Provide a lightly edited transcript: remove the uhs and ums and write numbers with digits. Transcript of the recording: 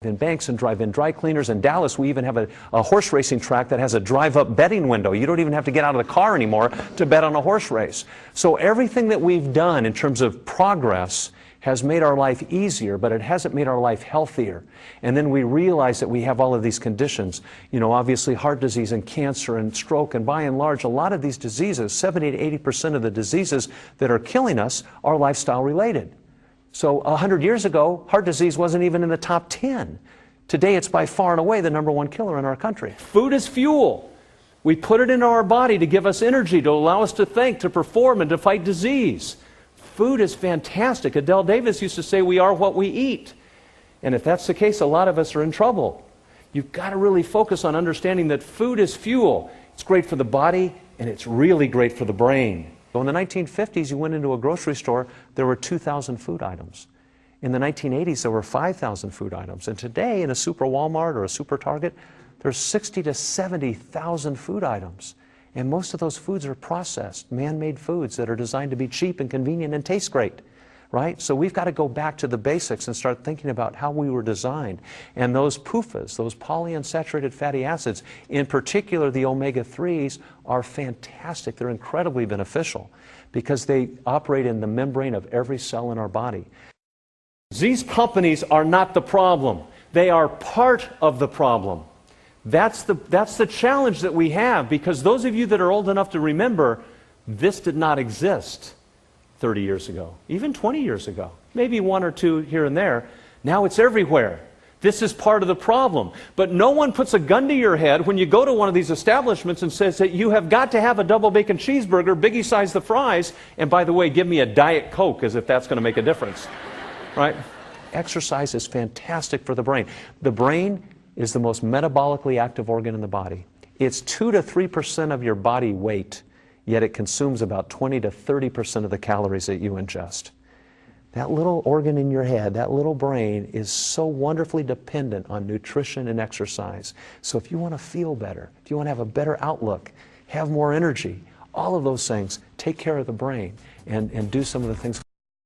in banks and drive-in dry cleaners. In Dallas, we even have a horse racing track that has a drive-up betting window. You don't even have to get out of the car anymore to bet on a horse race. So everything that we've done in terms of progress has made our life easier, but it hasn't made our life healthier. And then we realize that we have all of these conditions, you know, obviously heart disease and cancer and stroke, and by and large, a lot of these diseases, 70 to 80% of the diseases that are killing us are lifestyle related. So 100 years ago, heart disease wasn't even in the top 10. Today, it's by far and away the #1 killer in our country. Food is fuel. We put it into our body to give us energy, to allow us to think, to perform, and to fight disease. Food is fantastic. Adele Davis used to say, we are what we eat. And if that's the case, a lot of us are in trouble. You've got to really focus on understanding that food is fuel. It's great for the body, and it's really great for the brain. In the 1950s, you went into a grocery store, there were 2,000 food items. In the 1980s, there were 5,000 food items. And today, in a Super Walmart or a Super Target, there's 60 to 70,000 food items. And most of those foods are processed, man-made foods that are designed to be cheap and convenient and taste great, right? So we've got to go back to the basics and start thinking about how we were designed. And those PUFAs, those polyunsaturated fatty acids, in particular the omega-3s, are fantastic. They're incredibly beneficial because they operate in the membrane of every cell in our body. These companies are not the problem. They are part of the problem. That's the challenge that we have, because those of you that are old enough to remember, this did not exist 30 years ago, even 20 years ago, maybe one or two here and there. Now it's everywhere. This is part of the problem. But no one puts a gun to your head when you go to one of these establishments and says that you have got to have a double bacon cheeseburger, biggie size the fries, and by the way, give me a Diet Coke, as if that's going to make a difference, right? Exercise is fantastic for the brain. The brain is the most metabolically active organ in the body. It's 2 to 3% of your body weight, yet it consumes about 20 to 30% of the calories that you ingest. That little organ in your head, that little brain, is so wonderfully dependent on nutrition and exercise. So if you want to feel better, if you want to have a better outlook, have more energy, all of those things, take care of the brain and do some of the things